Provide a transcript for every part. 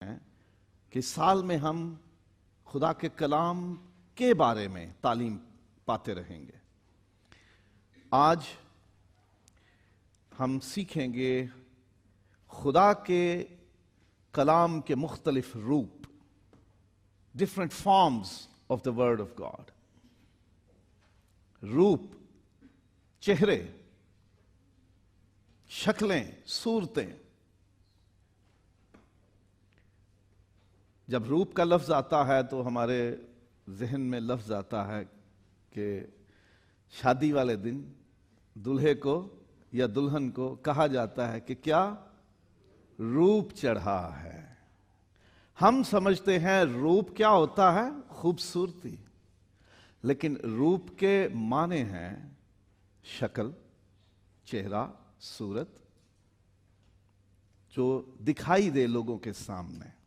ہیں کہ سال میں ہم خدا کے کلام کے بارے میں تعلیم پاتے رہیں گے۔ آج ہم سیکھیں گے خدا کے کلام کے مختلف روپ، different forms of the word of God. روپ، چہرے، شکلیں، صورتیں۔ جب روپ کا لفظ آتا ہے تو ہمارے ذہن میں لفظ آتا ہے کہ شادی والے دن دلہے کو یا دلہن کو کہا جاتا ہے کہ کیا روپ چڑھا ہے۔ ہم سمجھتے ہیں روپ کیا ہوتا ہے؟ خوبصورتی، لیکن روپ کے معنی ہیں شکل، چہرہ، صورت، جو دکھائی دے لوگوں کے سامنے۔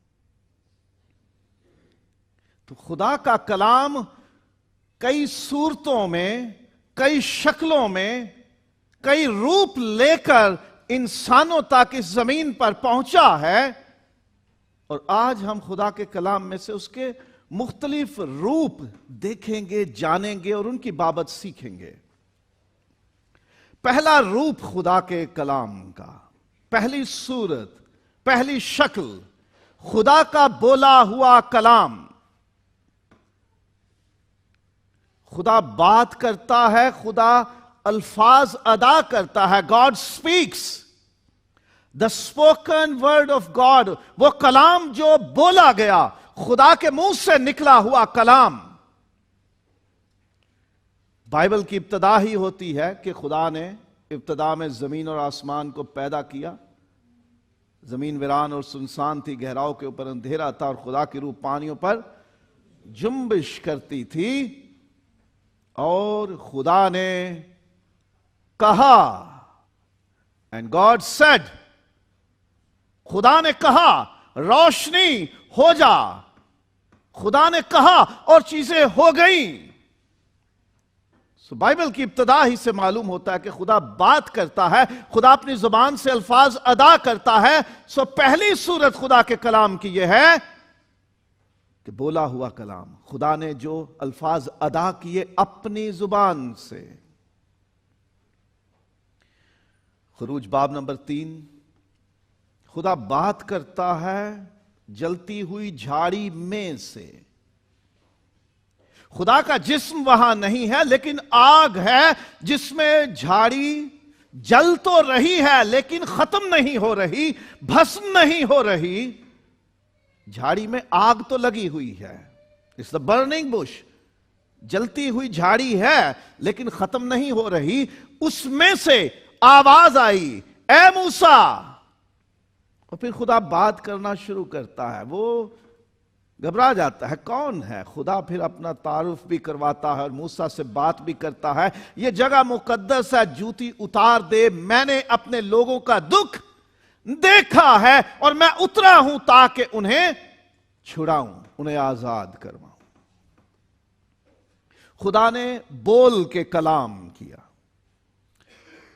تو خدا کا کلام کئی صورتوں میں، کئی شکلوں میں، کئی روپ لے کر انسانوں تک اس زمین پر پہنچا ہے، اور آج ہم خدا کے کلام میں سے اس کے مختلف روپ دیکھیں گے، جانیں گے اور ان کی بابت سیکھیں گے۔ پہلا روپ خدا کے کلام کا، پہلی صورت، پہلی شکل، خدا کا بولا ہوا کلام۔ خدا بات کرتا ہے، خدا الفاظ ادا کرتا ہے۔ God speaks. The spoken word of God، وہ کلام جو بولا گیا، خدا کے منہ سے نکلا ہوا کلام۔ بائبل کی ابتدا ہی ہوتی ہے کہ خدا نے ابتدا میں زمین اور آسمان کو پیدا کیا۔ زمین ویران اور سنسان تھی، گہراؤں کے اوپر اندھیرا تھا، اور خدا کی روح پانیوں پر جنبش کرتی تھی۔ اور خدا نے کہا، and God said، خدا نے کہا روشنی ہو جا۔ خدا نے کہا اور چیزیں ہو گئیں۔ بائبل کی ابتدا ہی سے معلوم ہوتا ہے کہ خدا بات کرتا ہے، خدا اپنی زبان سے الفاظ ادا کرتا ہے۔ پہلی صورت خدا کے کلام کی یہ ہے کہ بولا ہوا کلام، خدا نے جو الفاظ ادا کیے اپنی زبان سے۔ خروج باب نمبر 3، خدا بات کرتا ہے جلتی ہوئی جھاڑی میں سے۔ خدا کا جسم وہاں نہیں ہے، لیکن آگ ہے جس میں جھاڑی جل تو رہی ہے لیکن ختم نہیں ہو رہی، بھسم نہیں ہو رہی۔ جھاڑی میں آگ تو لگی ہوئی ہے، it's the burning bush، جلتی ہوئی جھاڑی ہے لیکن ختم نہیں ہو رہی۔ اس میں سے آواز آئی، اے موسیٰ۔ اور پھر خدا بات کرنا شروع کرتا ہے۔ وہ گھبرا جاتا ہے، کون ہے خدا؟ پھر اپنا تعارف بھی کرواتا ہے اور موسیٰ سے بات بھی کرتا ہے۔ یہ جگہ مقدس ہے، جوتی اتار دے، میں نے اپنے لوگوں کا دکھ دیکھا ہے اور میں اترا ہوں تاکہ انہیں چھڑاؤں، انہیں آزاد کرواؤں۔ خدا نے بول کے کلام کیا۔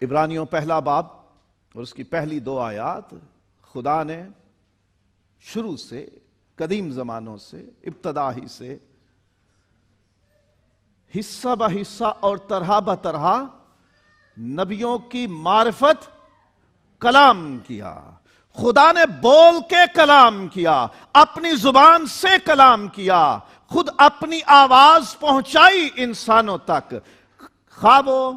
عبرانیوں پہلا باب اور اس کی پہلی 2 آیات، خدا نے شروع سے، قدیم زمانوں سے، ابتدا ہی سے، حصہ بہ حصہ اور طرح بہ طرح نبیوں کی معرفت کلام کیا۔ خدا نے بول کے کلام کیا، اپنی زبان سے کلام کیا، خود اپنی آواز پہنچائی انسانوں تک۔ خواہ وہ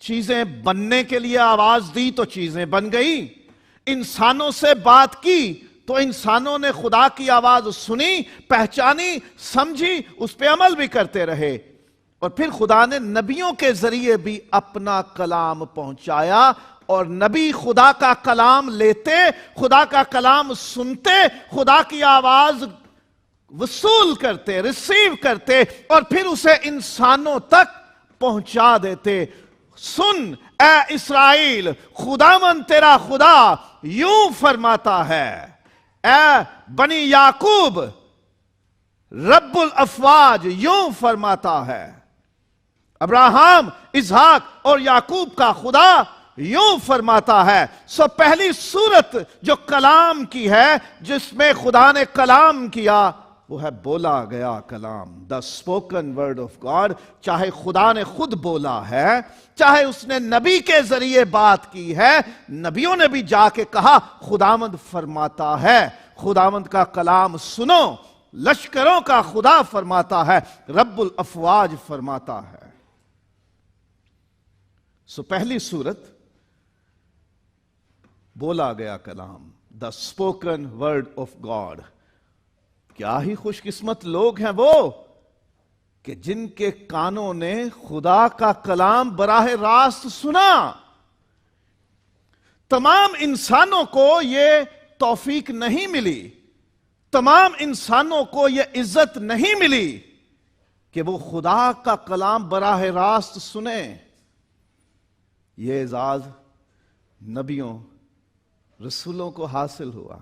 چیزیں بننے کے لیے آواز دی تو چیزیں بن گئی، انسانوں سے بات کی تو انسانوں نے خدا کی آواز سنی، پہچانی، سمجھی، اس پہ عمل بھی کرتے رہے۔ اور پھر خدا نے نبیوں کے ذریعے بھی اپنا کلام پہنچایا، اور نبی خدا کا کلام لیتے، خدا کا کلام سنتے، خدا کی آواز وصول کرتے، ریسیو کرتے، اور پھر اسے انسانوں تک پہنچا دیتے۔ سن اے اسرائیل، خداوند تیرا خدا یوں فرماتا ہے، اے بنی یعقوب، رب الافواج یوں فرماتا ہے۔ ابراہیم، اسحاق اور یعقوب کا خدا یوں فرماتا ہے. سو پہلی صورت جو کلام کی ہے، جس میں خدا نے کلام کیا، وہ ہے بولا گیا کلام. The spoken word of God. چاہے خدا نے خود بولا ہے، چاہے اس نے نبی کے ذریعے بات کی ہے. نبیوں نے بھی جا کے کہا خداوند فرماتا ہے. خداوند کا کلام سنو. لشکروں کا خدا فرماتا ہے، رب الافواج فرماتا ہے. سو پہلی صورت بولا گیا کلام، the spoken word of God. کیا ہی خوش قسمت لوگ ہیں وہ کہ جن کے کانوں نے خدا کا کلام براہ راست سنا. تمام انسانوں کو یہ توفیق نہیں ملی، تمام انسانوں کو یہ عزت نہیں ملی کہ وہ خدا کا کلام براہ راست سنیں. یہ اعزاز نبیوں رسولوں کو حاصل ہوا.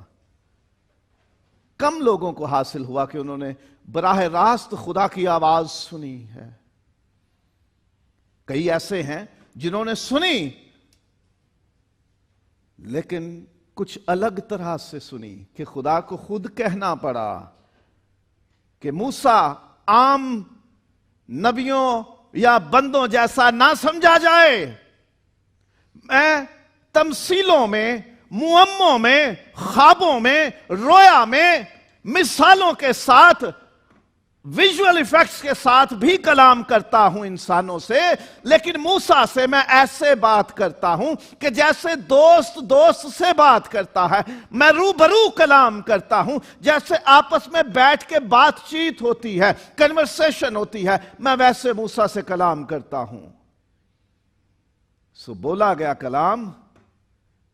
کم لوگوں کو حاصل ہوا کہ انہوں نے براہ راست خدا کی آواز سنی ہے. کئی ایسے ہیں جنہوں نے سنی لیکن کچھ الگ طرح سے سنی کہ خدا کو خود کہنا پڑا کہ موسیٰ عام نبیوں یا بندوں جیسا نہ سمجھا جائے. میں تمثیلوں میں، معموں میں، خوابوں میں، رویا میں، مثالوں کے ساتھ، ویژول ایفیکٹس کے ساتھ بھی کلام کرتا ہوں انسانوں سے. لیکن موسیٰ سے میں ایسے بات کرتا ہوں کہ جیسے دوست دوست سے بات کرتا ہے. میں روبرو کلام کرتا ہوں، جیسے آپس میں بیٹھ کے بات چیت ہوتی ہے، کنورسیشن ہوتی ہے. میں ویسے موسیٰ سے کلام کرتا ہوں. سو بولا گیا کلام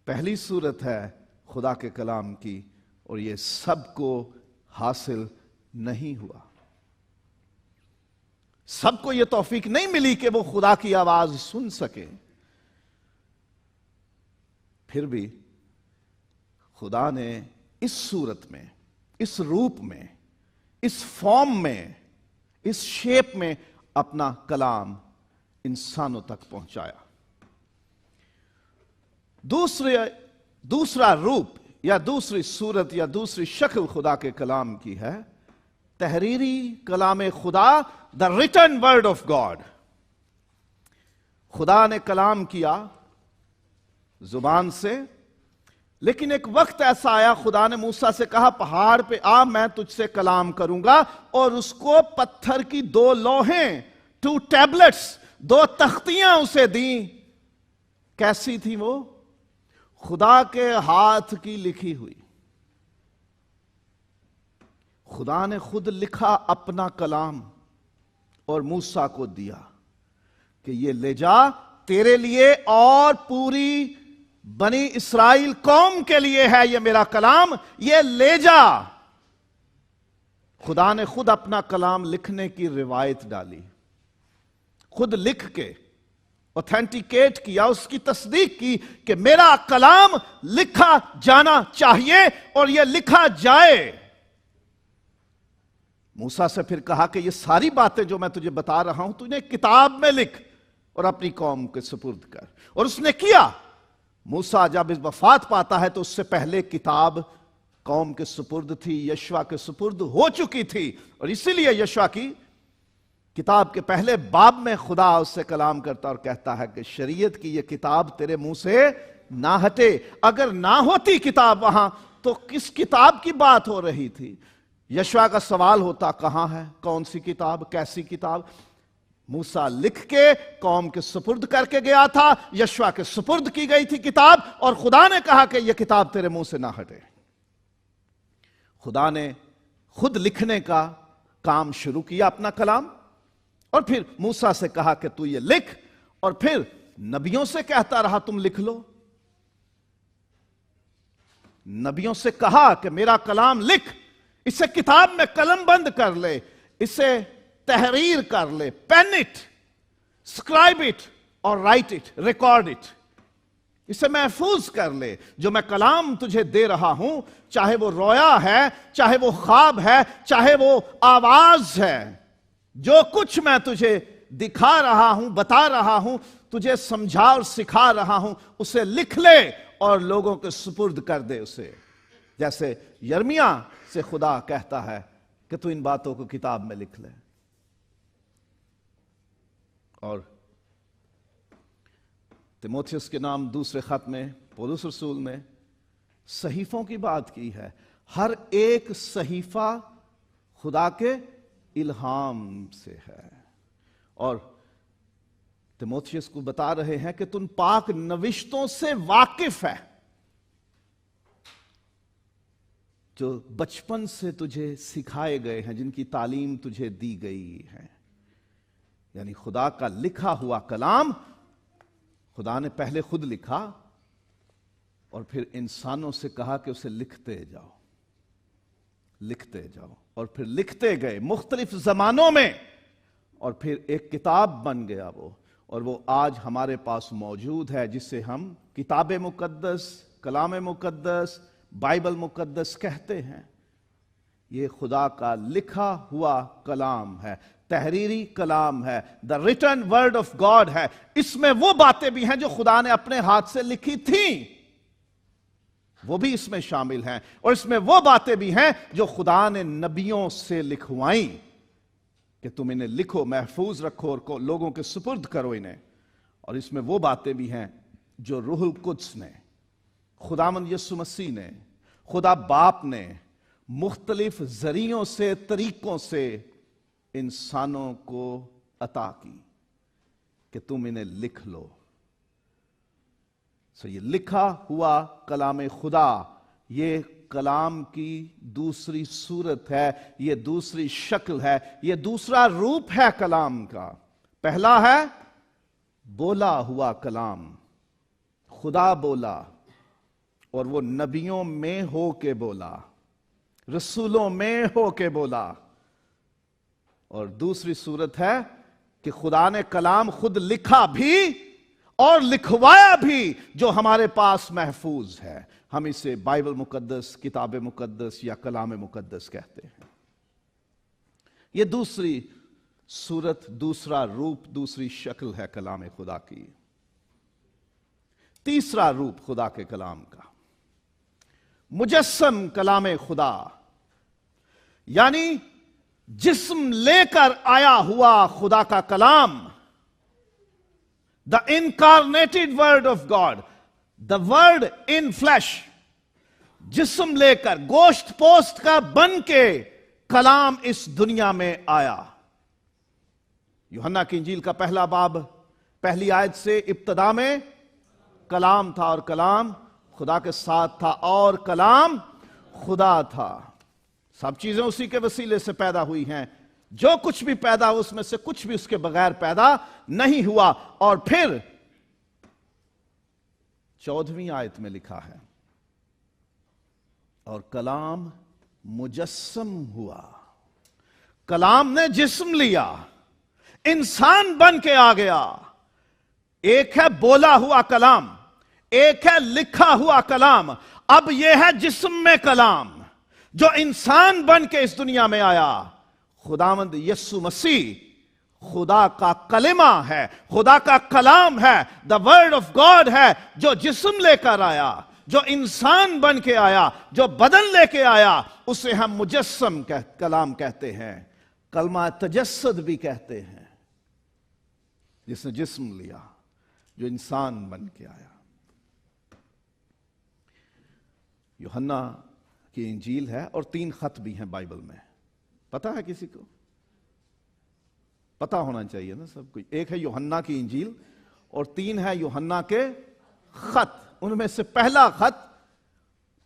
پہلی صورت ہے خدا کے کلام کی، اور یہ سب کو حاصل نہیں ہوا. سب کو یہ توفیق نہیں ملی کہ وہ خدا کی آواز سن سکے. پھر بھی خدا نے اس صورت میں، اس روپ میں، اس فارم میں، اس شیپ میں اپنا کلام انسانوں تک پہنچایا. دوسرا روپ یا دوسری صورت یا دوسری شکل خدا کے کلام کی ہے تحریری کلام خدا، دا ریٹن ورڈ آف گاڈ. خدا نے کلام کیا زبان سے، لیکن ایک وقت ایسا آیا خدا نے موسیٰ سے کہا پہاڑ پہ آ، میں تجھ سے کلام کروں گا. اور اس کو پتھر کی 2 لوحیں، 2 ٹیبلٹس، 2 تختیاں اسے دیں. کیسی تھی وہ؟ خدا کے ہاتھ کی لکھی ہوئی. خدا نے خود لکھا اپنا کلام اور موسیٰ کو دیا کہ یہ لے جا، تیرے لیے اور پوری بنی اسرائیل قوم کے لیے ہے یہ میرا کلام، یہ لے جا. خدا نے خود اپنا کلام لکھنے کی روایت ڈالی، خود لکھ کے اوتھینٹیکیٹ کیا، اس کی تصدیق کی کہ میرا کلام لکھا جانا چاہیے اور یہ لکھا جائے. موسیٰ سے پھر کہا کہ یہ ساری باتیں جو میں تجھے بتا رہا ہوں تو انہیں کتاب میں لکھ اور اپنی قوم کے سپرد کر. اور اس نے کیا. موسیٰ جب اس وفات پاتا ہے تو اس سے پہلے کتاب قوم کے سپرد تھی، یشوع کے سپرد ہو چکی تھی. اور اسی لیے یشوع کی کتاب کے پہلے باب میں خدا اس سے کلام کرتا اور کہتا ہے کہ شریعت کی یہ کتاب تیرے منہ سے نہ ہٹے. اگر نہ ہوتی کتاب وہاں تو کس کتاب کی بات ہو رہی تھی؟ یشوع کا سوال ہوتا کہاں ہے، کون سی کتاب، کیسی کتاب؟ موسیٰ لکھ کے قوم کے سپرد کر کے گیا تھا، یشوع کے سپرد کی گئی تھی کتاب، اور خدا نے کہا کہ یہ کتاب تیرے منہ سے نہ ہٹے. خدا نے خود لکھنے کا کام شروع کیا اپنا کلام، اور پھر موسیٰ سے کہا کہ تو یہ لکھ، اور پھر نبیوں سے کہتا رہا تم لکھ لو. نبیوں سے کہا کہ میرا کلام لکھ، اسے کتاب میں قلم بند کر لے، اسے تحریر کر لے، پین اٹ، سکرائب اٹ اور رائٹ اٹ، ریکارڈ اٹ، اسے محفوظ کر لے. جو میں کلام تجھے دے رہا ہوں، چاہے وہ رویا ہے، چاہے وہ خواب ہے، چاہے وہ آواز ہے، جو کچھ میں تجھے دکھا رہا ہوں، بتا رہا ہوں، تجھے سمجھا اور سکھا رہا ہوں اسے لکھ لے اور لوگوں کے سپرد کر دے اسے. جیسے یرمیا سے خدا کہتا ہے کہ تو ان باتوں کو کتاب میں لکھ لے. اور تیموتھیوس کے نام دوسرے خط میں پولس رسول نے صحیفوں کی بات کی ہے. ہر ایک صحیفہ خدا کے الہام سے ہے. اور تیموتھیوس کو بتا رہے ہیں کہ تم پاک نوشتوں سے واقف ہے جو بچپن سے تجھے سکھائے گئے ہیں، جن کی تعلیم تجھے دی گئی ہے. یعنی خدا کا لکھا ہوا کلام خدا نے پہلے خود لکھا اور پھر انسانوں سے کہا کہ اسے لکھتے جاؤ، لکھتے جاؤ، اور پھر لکھتے گئے مختلف زمانوں میں، اور پھر ایک کتاب بن گیا وہ، اور وہ آج ہمارے پاس موجود ہے جسے ہم کتاب مقدس، کلام مقدس، بائبل مقدس کہتے ہیں. یہ خدا کا لکھا ہوا کلام ہے، تحریری کلام ہے، دا ریٹن ورڈ آف گاڈ ہے. اس میں وہ باتیں بھی ہیں جو خدا نے اپنے ہاتھ سے لکھی تھیں، وہ بھی اس میں شامل ہیں، اور اس میں وہ باتیں بھی ہیں جو خدا نے نبیوں سے لکھوائیں کہ تم انہیں لکھو، محفوظ رکھو اور لوگوں کے سپرد کرو انہیں. اور اس میں وہ باتیں بھی ہیں جو روح القدس نے، خداوند یسوع مسیح نے، خدا باپ نے مختلف ذریعوں سے، طریقوں سے انسانوں کو عطا کی کہ تم انہیں لکھ لو. یہ لکھا ہوا کلام خدا، یہ کلام کی دوسری صورت ہے، یہ دوسری شکل ہے، یہ دوسرا روپ ہے کلام کا. پہلا ہے بولا ہوا کلام، خدا بولا اور وہ نبیوں میں ہو کے بولا، رسولوں میں ہو کے بولا. اور دوسری صورت ہے کہ خدا نے کلام خود لکھا بھی اور لکھوایا بھی جو ہمارے پاس محفوظ ہے. ہم اسے بائبل مقدس، کتاب مقدس یا کلام مقدس کہتے ہیں. یہ دوسری صورت، دوسرا روپ، دوسری شکل ہے کلام خدا کی. تیسرا روپ خدا کے کلام کا، مجسم کلام خدا، یعنی جسم لے کر آیا ہوا خدا کا کلام. The incarnated word of God, the word in flesh, جسم لے کر، گوشت پوست کا بن کے کلام اس دنیا میں آیا. یوحنا کی انجیل کا پہلا باب پہلی آیت سے ابتدا میں کلام تھا اور کلام خدا کے ساتھ تھا اور کلام خدا تھا. سب چیزیں اسی کے وسیلے سے پیدا ہوئی ہیں، جو کچھ بھی پیدا اس میں سے کچھ بھی اس کے بغیر پیدا نہیں ہوا. اور پھر 14ویں آیت میں لکھا ہے اور کلام مجسم ہوا. کلام نے جسم لیا، انسان بن کے آ گیا. ایک ہے بولا ہوا کلام، ایک ہے لکھا ہوا کلام. اب یہ ہے جسم میں کلام جو انسان بن کے اس دنیا میں آیا. خداوند یسوع مسیح خدا کا کلمہ ہے، خدا کا کلام ہے، دا ورڈ آف گاڈ ہے، جو جسم لے کر آیا، جو انسان بن کے آیا، جو بدن لے کے آیا. اسے ہم مجسم کلام کہتے ہیں، کلمہ تجسد بھی کہتے ہیں، جس نے جسم لیا، جو انسان بن کے آیا. یوحنا کی انجیل ہے اور 3 خط بھی ہیں بائبل میں. پتا ہے کسی کو؟ پتا ہونا چاہیے نا سب کچھ. ایک ہے یوحنا کی انجیل اور 3 ہے یوحنا کے خط. ان میں سے پہلا خط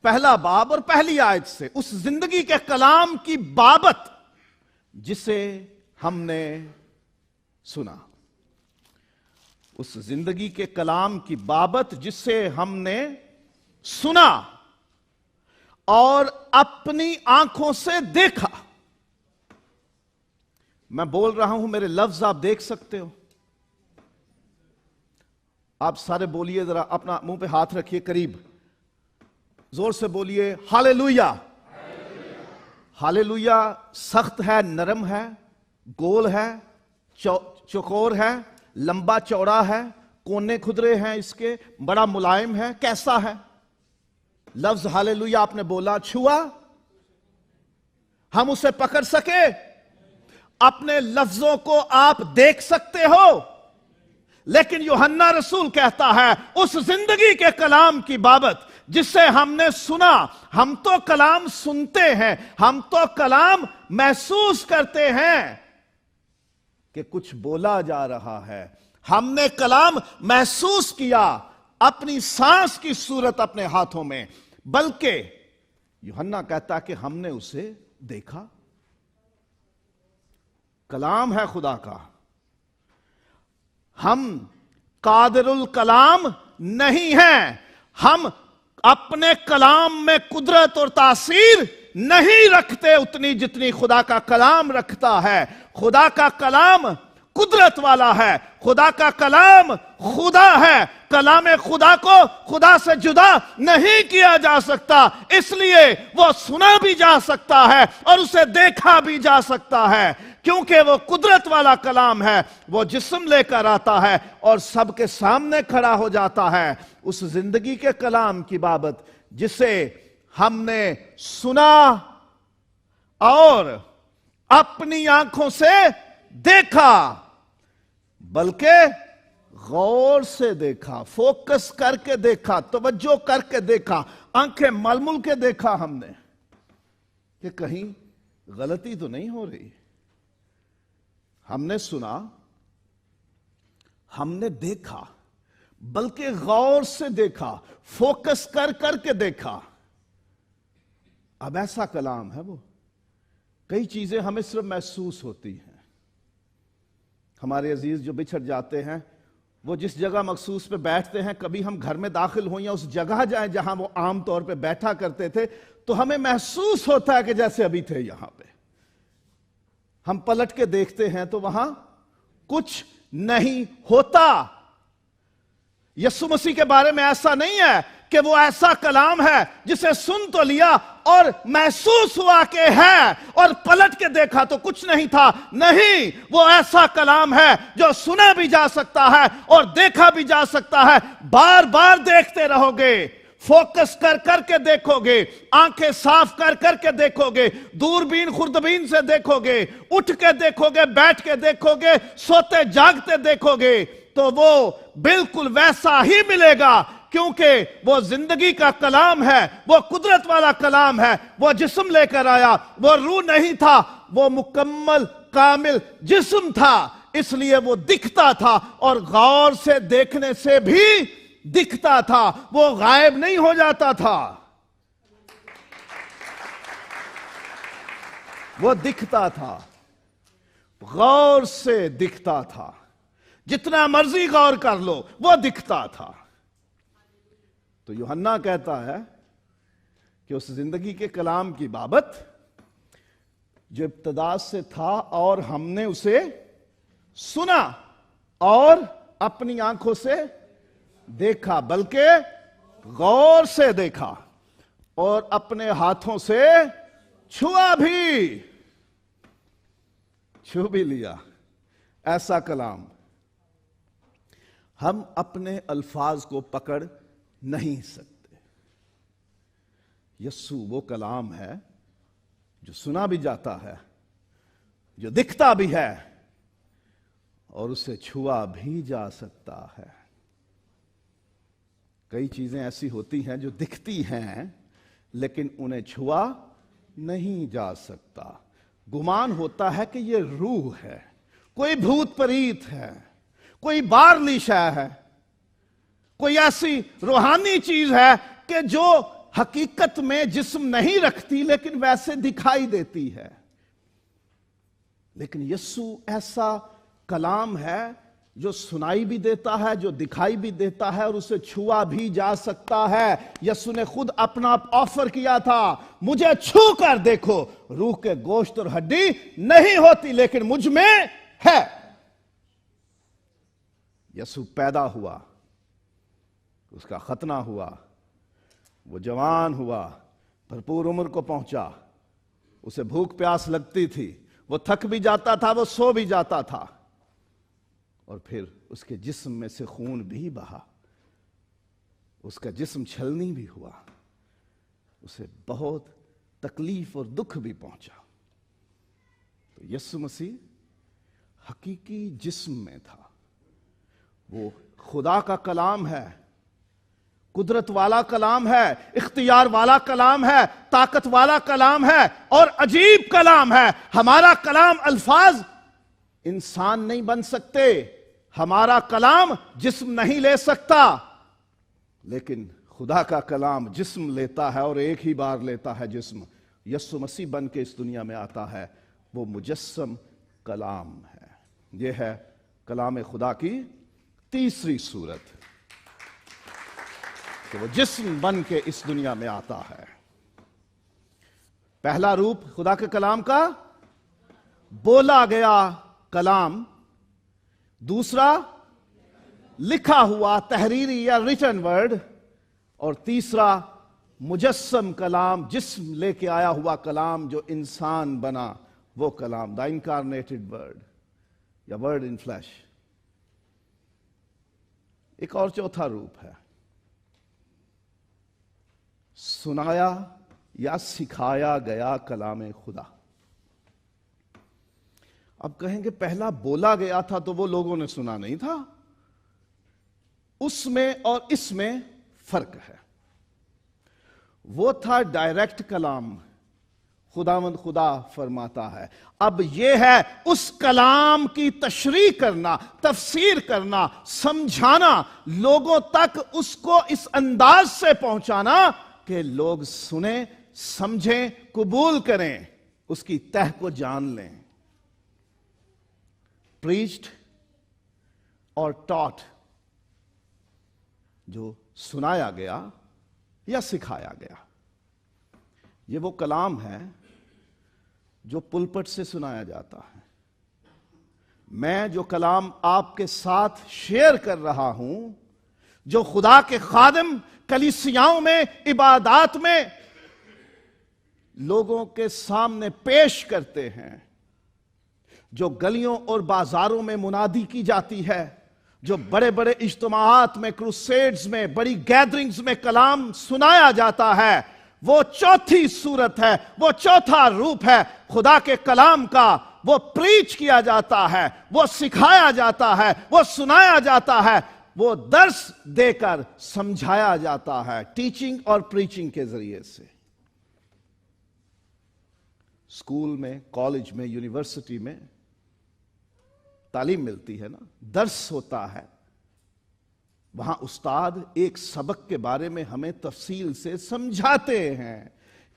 پہلا باب اور پہلی آیت سے اس زندگی کے کلام کی بابت جسے ہم نے سنا، اس زندگی کے کلام کی بابت جسے ہم نے سنا اور اپنی آنکھوں سے دیکھا. میں بول رہا ہوں، میرے لفظ آپ دیکھ سکتے ہو. آپ سارے بولیے، ذرا اپنا منہ پہ ہاتھ رکھیے قریب، زور سے بولیے ہاللیلویا. ہاللیلویا سخت ہے، نرم ہے، گول ہے، چوکور ہے، لمبا چوڑا ہے، کونے کھدرے ہیں اس کے, بڑا ملائم ہے, کیسا ہے؟ لفظ ہاللویا آپ نے بولا, چھوا, ہم اسے پکڑ سکے؟ اپنے لفظوں کو آپ دیکھ سکتے ہو, لیکن یوحنا رسول کہتا ہے اس زندگی کے کلام کی بابت جسے ہم نے سنا. ہم تو کلام سنتے ہیں, ہم تو کلام محسوس کرتے ہیں کہ کچھ بولا جا رہا ہے. ہم نے کلام محسوس کیا, اپنی سانس کی صورت اپنے ہاتھوں میں, بلکہ یوحنا کہتا کہ ہم نے اسے دیکھا. کلام ہے خدا کا. ہم قادر الکلام نہیں ہیں, ہم اپنے کلام میں قدرت اور تاثیر نہیں رکھتے اتنی جتنی خدا کا کلام رکھتا ہے. خدا کا کلام قدرت والا ہے, خدا کا کلام خدا ہے. کلام خدا کو خدا سے جدا نہیں کیا جا سکتا, اس لیے وہ سنا بھی جا سکتا ہے اور اسے دیکھا بھی جا سکتا ہے, کیونکہ وہ قدرت والا کلام ہے. وہ جسم لے کر آتا ہے اور سب کے سامنے کھڑا ہو جاتا ہے. اس زندگی کے کلام کی بابت جسے ہم نے سنا اور اپنی آنکھوں سے دیکھا, بلکہ غور سے دیکھا, فوکس کر کے دیکھا, توجہ کر کے دیکھا, آنکھیں مل مل کے دیکھا ہم نے کہ کہیں غلطی تو نہیں ہو رہی. ہم نے سنا, ہم نے دیکھا, بلکہ غور سے دیکھا, فوکس کر کر کے دیکھا. اب ایسا کلام ہے وہ. کئی چیزیں ہمیں صرف محسوس ہوتی ہیں. ہمارے عزیز جو بچھڑ جاتے ہیں وہ جس جگہ مخصوص پہ بیٹھتے ہیں, کبھی ہم گھر میں داخل ہوں یا اس جگہ جائیں جہاں وہ عام طور پہ بیٹھا کرتے تھے, تو ہمیں محسوس ہوتا ہے کہ جیسے ابھی تھے یہاں پہ. ہم پلٹ کے دیکھتے ہیں تو وہاں کچھ نہیں ہوتا. یسوع مسیح کے بارے میں ایسا نہیں ہے کہ وہ ایسا کلام ہے جسے سن تو لیا اور محسوس ہوا کہ ہے, اور پلٹ کے دیکھا تو کچھ نہیں تھا. نہیں, وہ ایسا کلام ہے جو سنا بھی جا سکتا ہے اور دیکھا بھی جا سکتا ہے. بار بار دیکھتے رہو گے, فوکس کر کر کے دیکھو گے, آنکھیں صاف کر کر کے دیکھو گے, دوربین خوردبین سے دیکھو گے, اٹھ کے دیکھو گے, بیٹھ کے دیکھو گے, سوتے جاگتے دیکھو گے, تو وہ بالکل ویسا ہی ملے گا, کیونکہ وہ زندگی کا کلام ہے, وہ قدرت والا کلام ہے. وہ جسم لے کر آیا, وہ روح نہیں تھا, وہ مکمل کامل جسم تھا, اس لیے وہ دکھتا تھا, اور غور سے دیکھنے سے بھی دکھتا تھا, وہ غائب نہیں ہو جاتا تھا. وہ دکھتا تھا, غور سے دکھتا تھا. جتنا مرضی غور کر لو وہ دکھتا تھا. تو یوحنا کہتا ہے کہ اس زندگی کے کلام کی بابت جو ابتدا سے تھا اور ہم نے اسے سنا اور اپنی آنکھوں سے دیکھا, بلکہ غور سے دیکھا اور اپنے ہاتھوں سے چھوا بھی, چھو بھی لیا. ایسا کلام ہم اپنے الفاظ کو پکڑ نہیں سکتے. یسوع وہ کلام ہے جو سنا بھی جاتا ہے, جو دکھتا بھی ہے, اور اسے چھوا بھی جا سکتا ہے. کئی چیزیں ایسی ہوتی ہیں جو دکھتی ہیں لیکن انہیں چھوا نہیں جا سکتا. گمان ہوتا ہے کہ یہ روح ہے, کوئی بھوت پریت ہے, کوئی باہرلی شے ہے, کوئی ایسی روحانی چیز ہے کہ جو حقیقت میں جسم نہیں رکھتی لیکن ویسے دکھائی دیتی ہے. لیکن یسوع ایسا کلام ہے جو سنائی بھی دیتا ہے, جو دکھائی بھی دیتا ہے, اور اسے چھوا بھی جا سکتا ہے. یسوع نے خود اپنا آفر کیا تھا, مجھے چھو کر دیکھو, روح کے گوشت اور ہڈی نہیں ہوتی لیکن مجھ میں ہے. یسوع پیدا ہوا, اس کا ختنہ ہوا, وہ جوان ہوا, بھرپور عمر کو پہنچا, اسے بھوک پیاس لگتی تھی, وہ تھک بھی جاتا تھا, وہ سو بھی جاتا تھا, اور پھر اس کے جسم میں سے خون بھی بہا، اس کا جسم چھلنی بھی ہوا، اسے بہت تکلیف اور دکھ بھی پہنچا۔ تو یسوع مسیح حقیقی جسم میں تھا، وہ خدا کا کلام ہے، قدرت والا کلام ہے، اختیار والا کلام ہے، طاقت والا کلام ہے اور عجیب کلام ہے۔ ہمارا کلام الفاظ انسان نہیں بن سکتے، ہمارا کلام جسم نہیں لے سکتا، لیکن خدا کا کلام جسم لیتا ہے اور ایک ہی بار لیتا ہے جسم۔ یسوع مسیح بن کے اس دنیا میں آتا ہے، وہ مجسم کلام ہے۔ یہ ہے کلام خدا کی تیسری صورت کہ وہ جسم بن کے اس دنیا میں آتا ہے۔ پہلا روپ خدا کے کلام کا بولا گیا کلام، دوسرا لکھا ہوا تحریری یا ریٹن ورڈ، اور تیسرا مجسم کلام، جسم لے کے آیا ہوا کلام جو انسان بنا، وہ کلام، دا انکارنیٹڈ ورڈ یا ورڈ ان فلیش۔ ایک اور چوتھا روپ ہے سنایا یا سکھایا گیا کلام خدا۔ اب کہیں گے پہلا بولا گیا تھا تو وہ لوگوں نے سنا نہیں تھا، اس میں اور اس میں فرق ہے۔ وہ تھا ڈائریکٹ کلام، خداوند خدا فرماتا ہے۔ اب یہ ہے اس کلام کی تشریح کرنا، تفسیر کرنا، سمجھانا، لوگوں تک اس کو اس انداز سے پہنچانا کہ لوگ سنیں، سمجھیں، قبول کریں، اس کی تہ کو جان لیں۔ پریچڈ اور ٹاٹ، جو سنایا گیا یا سکھایا گیا، یہ وہ کلام ہے جو پلپٹ سے سنایا جاتا ہے۔ میں جو کلام آپ کے ساتھ شیئر کر رہا ہوں، جو خدا کے خادم کلیسیاؤں میں، عبادات میں لوگوں کے سامنے پیش کرتے ہیں، جو گلیوں اور بازاروں میں منادی کی جاتی ہے، جو بڑے بڑے اجتماعات میں، کروسیڈز میں، بڑی گیدرنگز میں کلام سنایا جاتا ہے، وہ چوتھی صورت ہے، وہ چوتھا روپ ہے خدا کے کلام کا۔ وہ پریچ کیا جاتا ہے، وہ سکھایا جاتا ہے، وہ سنایا جاتا ہے، وہ درس دے کر سمجھایا جاتا ہے، ٹیچنگ اور پریچنگ کے ذریعے سے۔ اسکول میں، کالج میں، یونیورسٹی میں تعلیم ملتی ہے نا، درس ہوتا ہے، وہاں استاد ایک سبق کے بارے میں ہمیں تفصیل سے سمجھاتے ہیں۔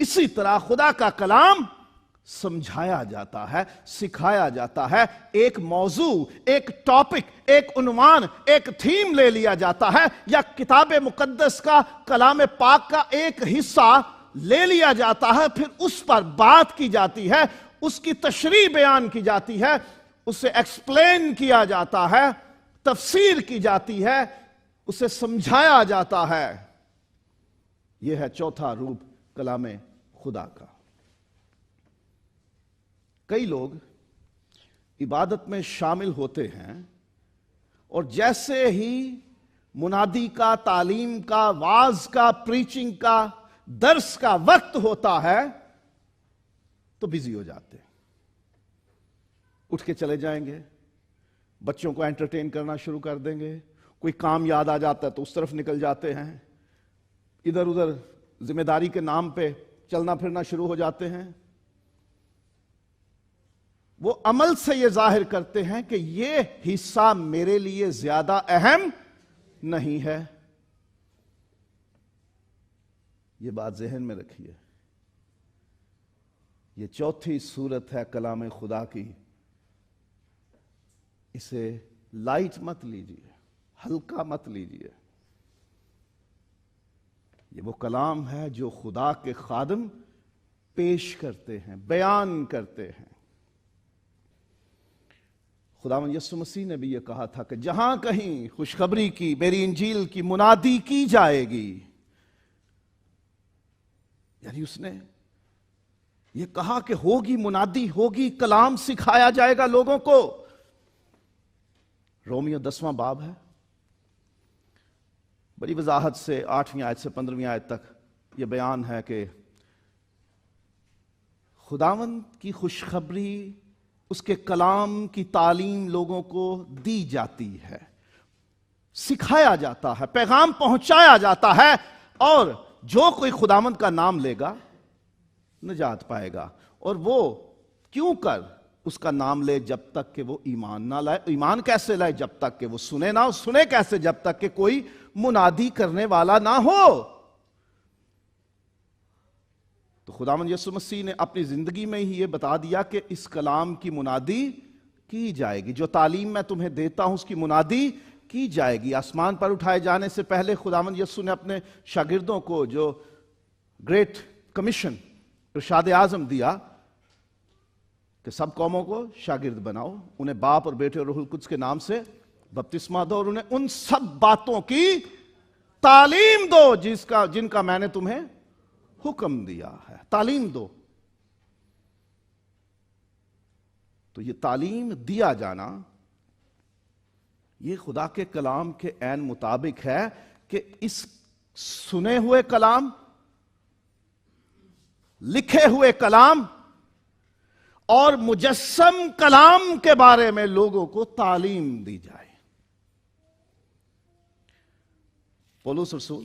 اسی طرح خدا کا کلام سمجھایا جاتا ہے، سکھایا جاتا ہے۔ ایک موضوع، ایک ٹاپک، ایک عنوان، ایک تھیم لے لیا جاتا ہے، یا کتاب مقدس کا، کلام پاک کا ایک حصہ لے لیا جاتا ہے، پھر اس پر بات کی جاتی ہے، اس کی تشریح بیان کی جاتی ہے، اسے ایکسپلین کیا جاتا ہے، تفسیر کی جاتی ہے، اسے سمجھایا جاتا ہے۔ یہ ہے چوتھا روپ کلام خدا کا۔ کئی لوگ عبادت میں شامل ہوتے ہیں اور جیسے ہی منادی کا، تعلیم کا، واعظ کا، پریچنگ کا، درس کا وقت ہوتا ہے تو بزی ہو جاتے ہیں، اٹھ کے چلے جائیں گے، بچوں کو انٹرٹین کرنا شروع کر دیں گے، کوئی کام یاد آ جاتا ہے تو اس طرف نکل جاتے ہیں، ادھر ادھر ذمہ داری کے نام پہ چلنا پھرنا شروع ہو جاتے ہیں۔ وہ عمل سے یہ ظاہر کرتے ہیں کہ یہ حصہ میرے لیے زیادہ اہم نہیں ہے۔ یہ بات ذہن میں رکھیے، یہ چوتھی صورت ہے کلام خدا کی، اسے لائٹ مت لیجیے، ہلکا مت لیجیے۔ یہ وہ کلام ہے جو خدا کے خادم پیش کرتے ہیں، بیان کرتے ہیں۔ خداوند یسوع مسیح نے بھی یہ کہا تھا کہ جہاں کہیں خوشخبری کی، میری انجیل کی منادی کی جائے گی، یعنی اس نے یہ کہا کہ ہوگی منادی، ہوگی کلام سکھایا جائے گا لوگوں کو، رومیو 10واں باب ہے، بڑی وضاحت سے 8ویں آیت سے 15ویں آیت تک یہ بیان ہے کہ خداوند کی خوشخبری، اس کے کلام کی تعلیم لوگوں کو دی جاتی ہے، سکھایا جاتا ہے، پیغام پہنچایا جاتا ہے، اور جو کوئی خداوند کا نام لے گا نجات پائے گا۔ اور وہ کیوں کر اس کا نام لے جب تک کہ وہ ایمان نہ لائے؟ ایمان کیسے لائے؟ جب تک کہ وہ سنے نہ، سنے کیسے؟ جب تک کہ کوئی منادی کرنے والا نہ ہو۔ تو خداوند یسوع مسیح نے اپنی زندگی میں ہی یہ بتا دیا کہ اس کلام کی منادی کی جائے گی، جو تعلیم میں تمہیں دیتا ہوں اس کی منادی کی جائے گی۔ آسمان پر اٹھائے جانے سے پہلے خداوند یسوع نے اپنے شاگردوں کو جو گریٹ کمیشن، ارشاد اعظم دیا کہ سب قوموں کو شاگرد بناؤ، انہیں باپ اور بیٹے اور روح القدس کے نام سے بپتسمہ دو، اور انہیں ان سب باتوں کی تعلیم دو جن کا میں نے تمہیں حکم دیا ہے۔ تعلیم دو۔ تو یہ تعلیم دیا جانا یہ خدا کے کلام کے عین مطابق ہے کہ اس سنے ہوئے کلام، لکھے ہوئے کلام اور مجسم کلام کے بارے میں لوگوں کو تعلیم دی جائے۔ پولس رسول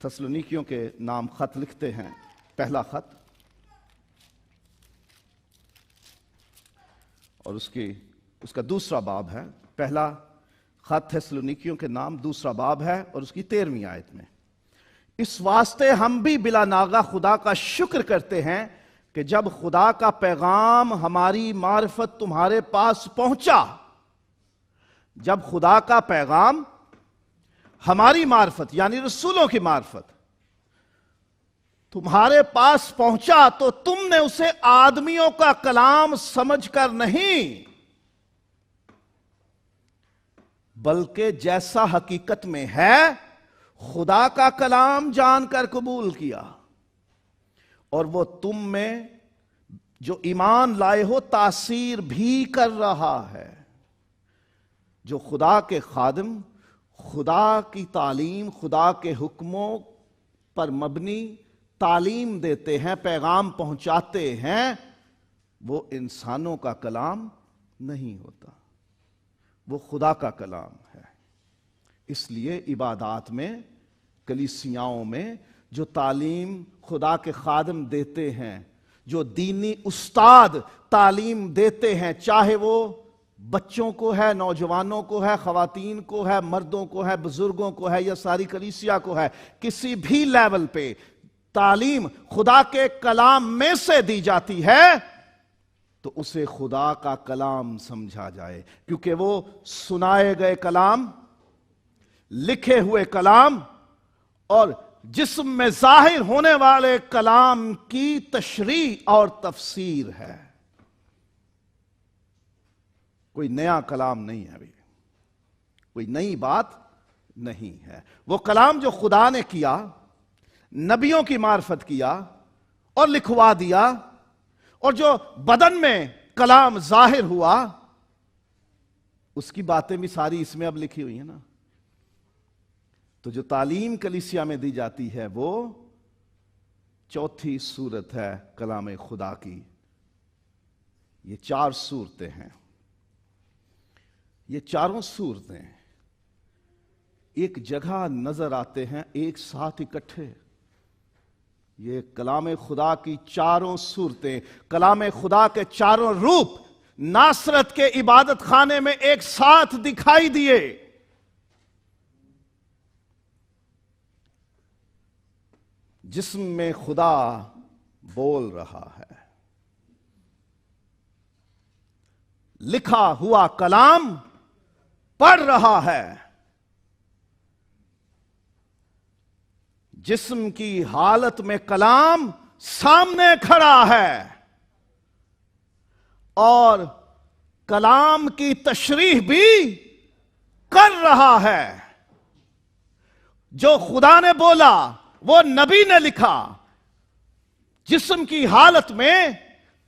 تھسلونیکیوں کے نام خط لکھتے ہیں، پہلا خط، اور اس کا دوسرا باب ہے۔ پہلا خط تھسلونیکیوں کے نام، دوسرا باب ہے اور اس کی 13ویں آیت میں، اس واسطے ہم بھی بلا ناغہ خدا کا شکر کرتے ہیں کہ جب خدا کا پیغام ہماری معرفت تمہارے پاس پہنچا۔ جب خدا کا پیغام ہماری معرفت یعنی رسولوں کی معرفت تمہارے پاس پہنچا تو تم نے اسے آدمیوں کا کلام سمجھ کر نہیں، بلکہ جیسا حقیقت میں ہے خدا کا کلام جان کر قبول کیا، اور وہ تم میں جو ایمان لائے ہو تاثیر بھی کر رہا ہے۔ جو خدا کے خادم خدا کی تعلیم، خدا کے حکموں پر مبنی تعلیم دیتے ہیں، پیغام پہنچاتے ہیں، وہ انسانوں کا کلام نہیں ہوتا، وہ خدا کا کلام ہے۔ اس لیے عبادات میں، کلیسیاؤں میں جو تعلیم خدا کے خادم دیتے ہیں، جو دینی استاد تعلیم دیتے ہیں، چاہے وہ بچوں کو ہے، نوجوانوں کو ہے، خواتین کو ہے، مردوں کو ہے، بزرگوں کو ہے، یا ساری کلیسیا کو ہے، کسی بھی لیول پہ تعلیم خدا کے کلام میں سے دی جاتی ہے تو اسے خدا کا کلام سمجھا جائے، کیونکہ وہ سنائے گئے کلام، لکھے ہوئے کلام اور جسم میں ظاہر ہونے والے کلام کی تشریح اور تفسیر ہے۔ کوئی نیا کلام نہیں ہے، ابھی کوئی نئی بات نہیں ہے۔ وہ کلام جو خدا نے کیا، نبیوں کی معرفت کیا اور لکھوا دیا، اور جو بدن میں کلام ظاہر ہوا، اس کی باتیں بھی ساری اس میں اب لکھی ہوئی ہیں نا۔ تو جو تعلیم کلیسیا میں دی جاتی ہے وہ چوتھی صورت ہے کلام خدا کی۔ یہ 4 صورتیں ہیں، یہ چاروں صورتیں ایک جگہ نظر آتے ہیں، ایک ساتھ اکٹھے۔ یہ کلام خدا کی 4 صورتیں، کلام خدا کے 4 روپ ناصرت کے عبادت خانے میں ایک ساتھ دکھائی دیے۔ جسم میں خدا بول رہا ہے، لکھا ہوا کلام پڑھ رہا ہے، جسم کی حالت میں کلام سامنے کھڑا ہے اور کلام کی تشریح بھی کر رہا ہے۔ جو خدا نے بولا وہ نبی نے لکھا، جسم کی حالت میں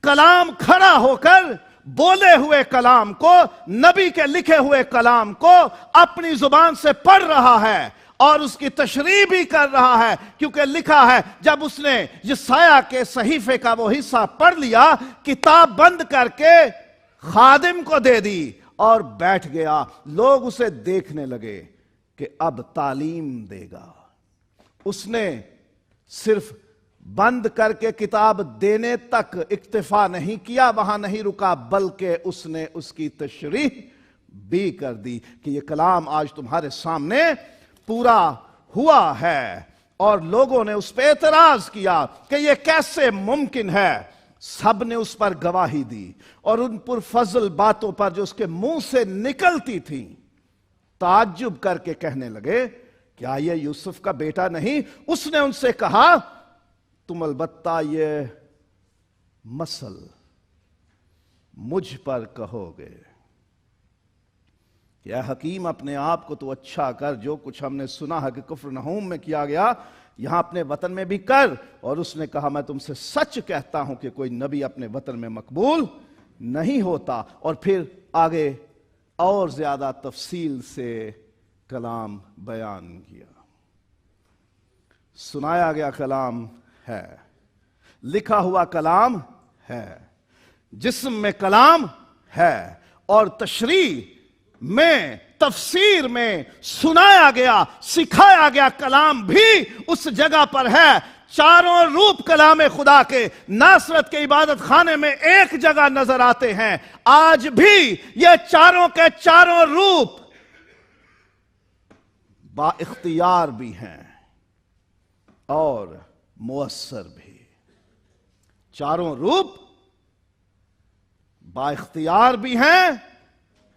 کلام کھڑا ہو کر بولے ہوئے کلام کو، نبی کے لکھے ہوئے کلام کو اپنی زبان سے پڑھ رہا ہے اور اس کی تشریح بھی کر رہا ہے، کیونکہ لکھا ہے جب اس نے یسایہ کے صحیفے کا وہ حصہ پڑھ لیا، کتاب بند کر کے خادم کو دے دی اور بیٹھ گیا۔ لوگ اسے دیکھنے لگے کہ اب تعلیم دے گا۔ اس نے صرف بند کر کے کتاب دینے تک اکتفا نہیں کیا، وہاں نہیں رکا، بلکہ اس نے اس کی تشریح بھی کر دی کہ یہ کلام آج تمہارے سامنے پورا ہوا ہے۔ اور لوگوں نے اس پہ اعتراض کیا کہ یہ کیسے ممکن ہے۔ سب نے اس پر گواہی دی اور ان پر فضل باتوں پر جو اس کے منہ سے نکلتی تھیں تعجب کر کے کہنے لگے، کیا یہ یوسف کا بیٹا نہیں؟ اس نے ان سے کہا، تم البتہ یہ مثل مجھ پر کہو گے کہ اے حکیم، اپنے آپ کو تو اچھا کر، جو کچھ ہم نے سنا ہے کہ کفرنہوم میں کیا گیا یہاں اپنے وطن میں بھی کر۔ اور اس نے کہا، میں تم سے سچ کہتا ہوں کہ کوئی نبی اپنے وطن میں مقبول نہیں ہوتا۔ اور پھر آگے اور زیادہ تفصیل سے کلام بیان کیا۔ سنایا گیا کلام ہے، لکھا ہوا کلام ہے، جسم میں کلام ہے، اور تشریح میں، تفسیر میں سنایا گیا، سکھایا گیا کلام بھی اس جگہ پر ہے۔ چاروں روپ کلام خدا کے ناصرت کے عبادت خانے میں ایک جگہ نظر آتے ہیں۔ آج بھی یہ چاروں کے چاروں روپ با اختیار بھی ہیں اور مؤثر بھی۔ چاروں روپ با اختیار بھی ہیں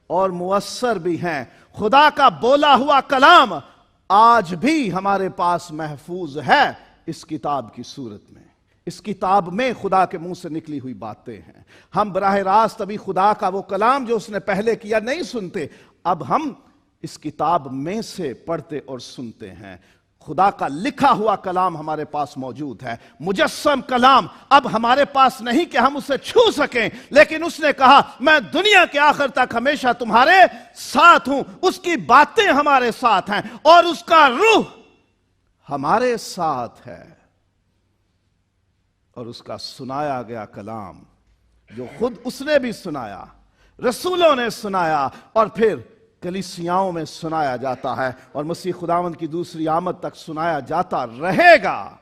اور مؤثر بھی ہیں۔ خدا کا بولا ہوا کلام آج بھی ہمارے پاس محفوظ ہے اس کتاب کی صورت میں۔ اس کتاب میں خدا کے منہ سے نکلی ہوئی باتیں ہیں۔ ہم براہ راست ابھی خدا کا وہ کلام جو اس نے پہلے کیا نہیں سنتے، اب ہم اس کتاب میں سے پڑھتے اور سنتے ہیں۔ خدا کا لکھا ہوا کلام ہمارے پاس موجود ہے، مجسم کلام اب ہمارے پاس نہیں کہ ہم اسے چھو سکیں، لیکن اس نے کہا، میں دنیا کے آخر تک ہمیشہ تمہارے ساتھ ہوں۔ اس کی باتیں ہمارے ساتھ ہیں اور اس کا روح ہمارے ساتھ ہے، اور اس کا سنایا گیا کلام جو خود اس نے بھی سنایا، رسولوں نے سنایا، اور پھر کلیسیاؤں میں سنایا جاتا ہے، اور مسیح خداوند کی دوسری آمد تک سنایا جاتا رہے گا۔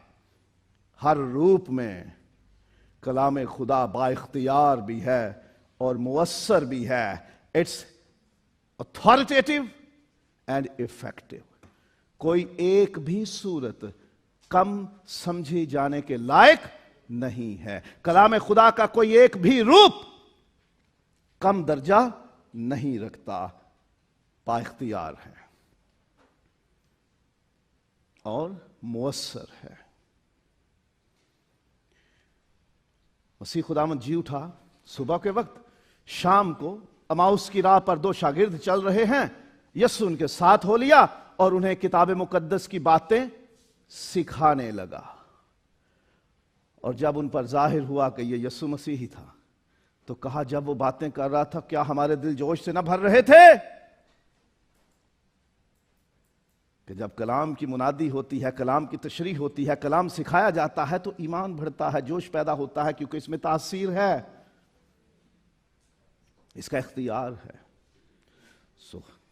ہر روپ میں کلام خدا با اختیار بھی ہے اور مؤثر بھی ہے۔ It's authoritative and effective. کوئی ایک بھی صورت کم سمجھی جانے کے لائق نہیں ہے۔ کلام خدا کا کوئی ایک بھی روپ کم درجہ نہیں رکھتا، با اختیار ہے اور مؤثر ہے۔ مسیح خداوند جی اٹھا صبح کے وقت، شام کو اماؤس کی راہ پر 2 شاگرد چل رہے ہیں، یسوع ان کے ساتھ ہو لیا اور انہیں کتاب مقدس کی باتیں سکھانے لگا۔ اور جب ان پر ظاہر ہوا کہ یہ یسوع مسیح ہی تھا تو کہا، جب وہ باتیں کر رہا تھا کیا ہمارے دل جوش سے نہ بھر رہے تھے؟ کہ جب کلام کی منادی ہوتی ہے، کلام کی تشریح ہوتی ہے، کلام سکھایا جاتا ہے تو ایمان بڑھتا ہے، جوش پیدا ہوتا ہے، کیونکہ اس میں تاثیر ہے، اس کا اختیار ہے۔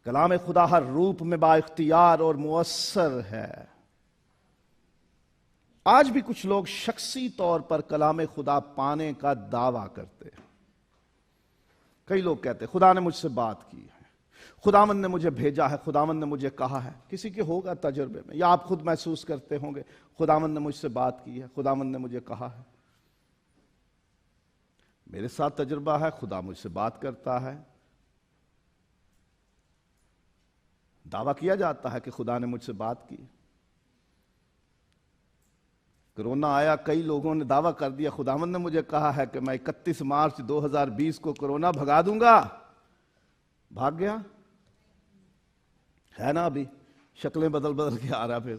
کلام خدا ہر روپ میں با اختیار اور مؤثر ہے۔ آج بھی کچھ لوگ شخصی طور پر کلام خدا پانے کا دعویٰ کرتے ہیں۔ کئی لوگ کہتے ہیں، خدا نے مجھ سے بات کی ہے، خداوند نے مجھے بھیجا ہے، خداوند نے مجھے کہا ہے۔ کسی کے ہوگا تجربے میں، یا آپ خود محسوس کرتے ہوں گے، خداوند نے مجھ سے بات کی ہے، خداوند نے مجھے کہا ہے۔ میرے ساتھ تجربہ ہے، خدا مجھ سے بات کرتا ہے، دعویٰ کیا جاتا ہے کہ خدا نے مجھ سے بات کی۔ کرونا آیا، کئی لوگوں نے دعویٰ کر دیا، خداوند نے مجھے کہا ہے کہ میں 31 مارچ 2020 کو کرونا بھگا دوں گا۔ بھاگ گیا ہے نا؟ ابھی شکلیں بدل بدل کے آ رہا، پھر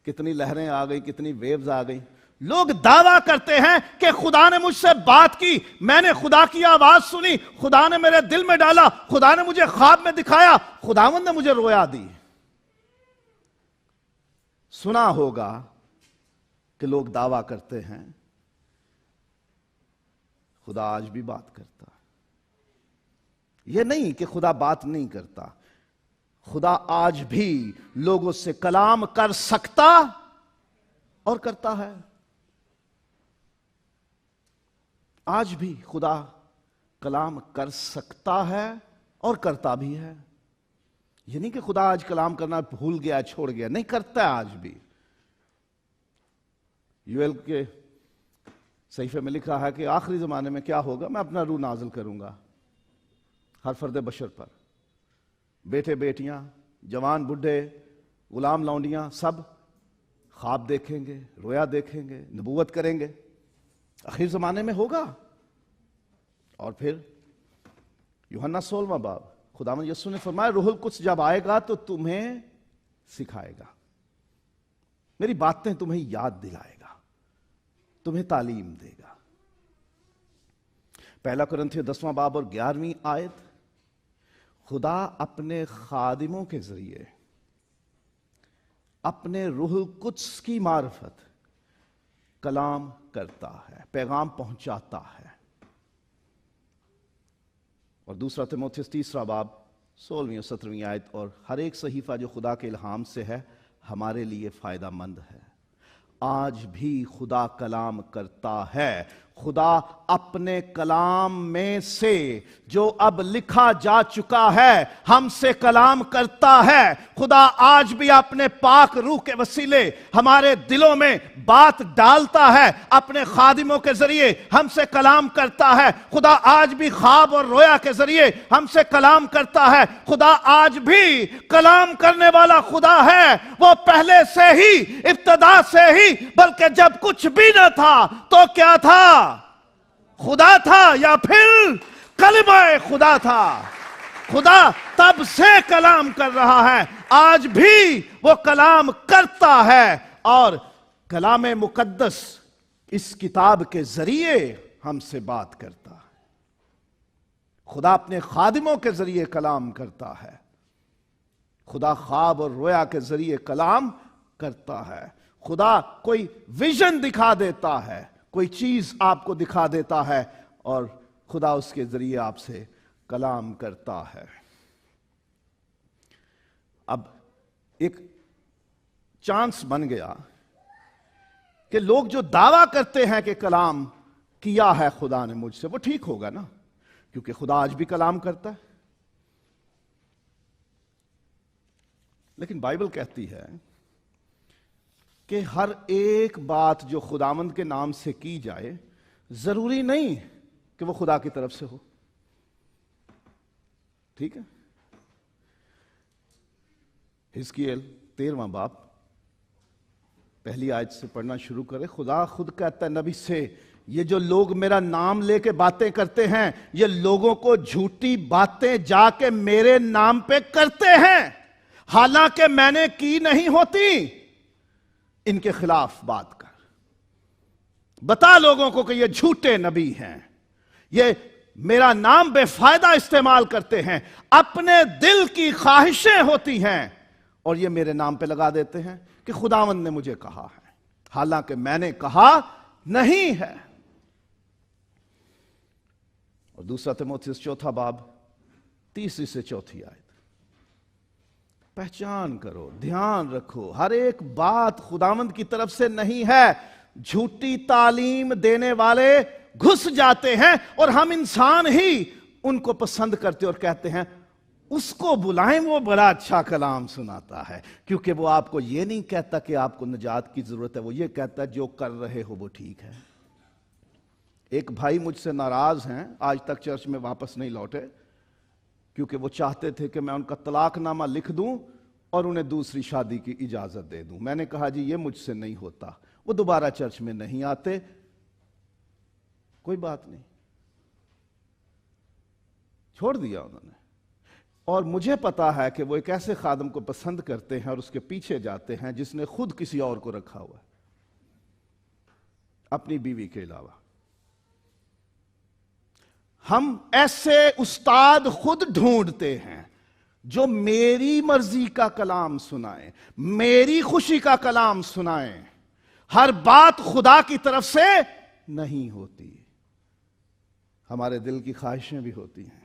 کتنی لہریں آ گئی، کتنی ویوز آ گئی۔ لوگ دعویٰ کرتے ہیں کہ خدا نے مجھ سے بات کی، میں نے خدا کی آواز سنی، خدا نے میرے دل میں ڈالا، خدا نے مجھے خواب میں دکھایا، خداوند نے مجھے رویا دی۔ سنا ہوگا کہ لوگ دعویٰ کرتے ہیں خدا آج بھی بات کرتا ہے۔ یہ نہیں کہ خدا بات نہیں کرتا، خدا آج بھی لوگوں سے کلام کر سکتا اور کرتا ہے۔ آج بھی خدا کلام کر سکتا ہے اور کرتا بھی ہے۔ یہ نہیں کہ خدا آج کلام کرنا بھول گیا، چھوڑ گیا، نہیں، کرتا ہے آج بھی۔ یوئیل کے صحیفے میں لکھا ہے کہ آخری زمانے میں کیا ہوگا، میں اپنا روح نازل کروں گا ہر فرد بشر پر، بیٹے بیٹیاں، جوان بڈھے، غلام لونڈیاں، سب خواب دیکھیں گے، رویا دیکھیں گے، نبوت کریں گے، آخر زمانے میں ہوگا۔ اور پھر یوحنا 16واں باب، خداوند یسوع نے فرمایا روح القدس جب آئے گا تو تمہیں سکھائے گا، میری باتیں تمہیں یاد دلائے گا، تمہیں تعلیم دے گا۔ پہلا کرنتھیوں 10واں باب اور 11ویں آیت، خدا اپنے خادموں کے ذریعے اپنے روح القدس کی معرفت کلام کرتا ہے، پیغام پہنچاتا ہے۔ اور دوسرا تیموتھیوس 3واں باب 16ویں اور 17ویں آیت، اور ہر ایک صحیفہ جو خدا کے الہام سے ہے ہمارے لیے فائدہ مند ہے۔ آج بھی خدا کلام کرتا ہے۔ خدا اپنے کلام میں سے جو اب لکھا جا چکا ہے ہم سے کلام کرتا ہے۔ خدا آج بھی اپنے پاک روح کے وسیلے ہمارے دلوں میں بات ڈالتا ہے، اپنے خادموں کے ذریعے ہم سے کلام کرتا ہے۔ خدا آج بھی خواب اور رویا کے ذریعے ہم سے کلام کرتا ہے۔ خدا آج بھی کلام کرنے والا خدا ہے۔ وہ پہلے سے ہی، ابتدا سے ہی، بلکہ جب کچھ بھی نہ تھا تو کیا تھا؟ خدا تھا، یا پھر کلمہ خدا تھا۔ خدا تب سے کلام کر رہا ہے، آج بھی وہ کلام کرتا ہے، اور کلام مقدس اس کتاب کے ذریعے ہم سے بات کرتا ہے۔ خدا اپنے خادموں کے ذریعے کلام کرتا ہے۔ خدا خواب اور رویا کے ذریعے کلام کرتا ہے۔ خدا کوئی ویژن دکھا دیتا ہے، کوئی چیز آپ کو دکھا دیتا ہے، اور خدا اس کے ذریعے آپ سے کلام کرتا ہے۔ اب ایک چانس بن گیا کہ لوگ جو دعویٰ کرتے ہیں کہ کلام کیا ہے خدا نے مجھ سے، وہ ٹھیک ہوگا نا، کیونکہ خدا آج بھی کلام کرتا ہے۔ لیکن بائبل کہتی ہے کہ ہر ایک بات جو خداوند کے نام سے کی جائے ضروری نہیں کہ وہ خدا کی طرف سے ہو۔ ٹھیک ہے؟ حزقیل 13واں باب پہلی آیت سے پڑھنا شروع کرے۔ خدا خود کہتا ہے نبی سے، یہ جو لوگ میرا نام لے کے باتیں کرتے ہیں، یہ لوگوں کو جھوٹی باتیں جا کے میرے نام پہ کرتے ہیں، حالانکہ میں نے کی نہیں ہوتی۔ ان کے خلاف بات کر، بتا لوگوں کو کہ یہ جھوٹے نبی ہیں، یہ میرا نام بے فائدہ استعمال کرتے ہیں، اپنے دل کی خواہشیں ہوتی ہیں، اور یہ میرے نام پہ لگا دیتے ہیں کہ خداوند نے مجھے کہا ہے، حالانکہ میں نے کہا نہیں ہے۔ اور دوسرا تیموتھیوس 4واں باب 3 سے 4 آیت، پہچان کرو، دھیان رکھو، ہر ایک بات خداوند کی طرف سے نہیں ہے۔ جھوٹی تعلیم دینے والے گھس جاتے ہیں، اور ہم انسان ہی ان کو پسند کرتے اور کہتے ہیں اس کو بلائیں، وہ بڑا اچھا کلام سناتا ہے، کیونکہ وہ آپ کو یہ نہیں کہتا کہ آپ کو نجات کی ضرورت ہے، وہ یہ کہتا ہے جو کر رہے ہو وہ ٹھیک ہے۔ ایک بھائی مجھ سے ناراض ہیں، آج تک چرچ میں واپس نہیں لوٹے، کیونکہ وہ چاہتے تھے کہ میں ان کا طلاق نامہ لکھ دوں اور انہیں دوسری شادی کی اجازت دے دوں۔ میں نے کہا جی یہ مجھ سے نہیں ہوتا، وہ دوبارہ چرچ میں نہیں آتے، کوئی بات نہیں، چھوڑ دیا انہوں نے۔ اور مجھے پتا ہے کہ وہ ایک ایسے خادم کو پسند کرتے ہیں اور اس کے پیچھے جاتے ہیں جس نے خود کسی اور کو رکھا ہوا ہے۔ اپنی بیوی کے علاوہ. ہم ایسے استاد خود ڈھونڈتے ہیں جو میری مرضی کا کلام سنائیں، میری خوشی کا کلام سنائیں. ہر بات خدا کی طرف سے نہیں ہوتی. ہمارے دل کی خواہشیں بھی ہوتی ہیں،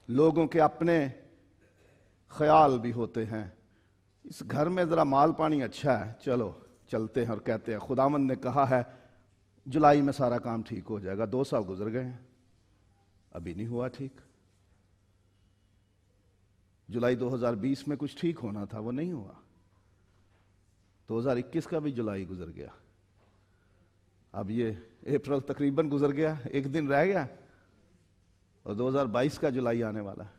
لوگوں کے اپنے خیال بھی ہوتے ہیں. اس گھر میں ذرا مال پانی اچھا ہے، چلو چلتے ہیں اور کہتے ہیں خداوند نے کہا ہے جولائی میں سارا کام ٹھیک ہو جائے گا. 2 سال گزر گئے ہیں، ابھی نہیں ہوا ٹھیک. جولائی 2020 میں کچھ ٹھیک ہونا تھا، وہ نہیں ہوا. 2021 کا بھی جولائی گزر گیا، اب یہ اپریل تقریباً گزر گیا، 1 دن رہ گیا اور 2022 کا جولائی آنے والا ہے.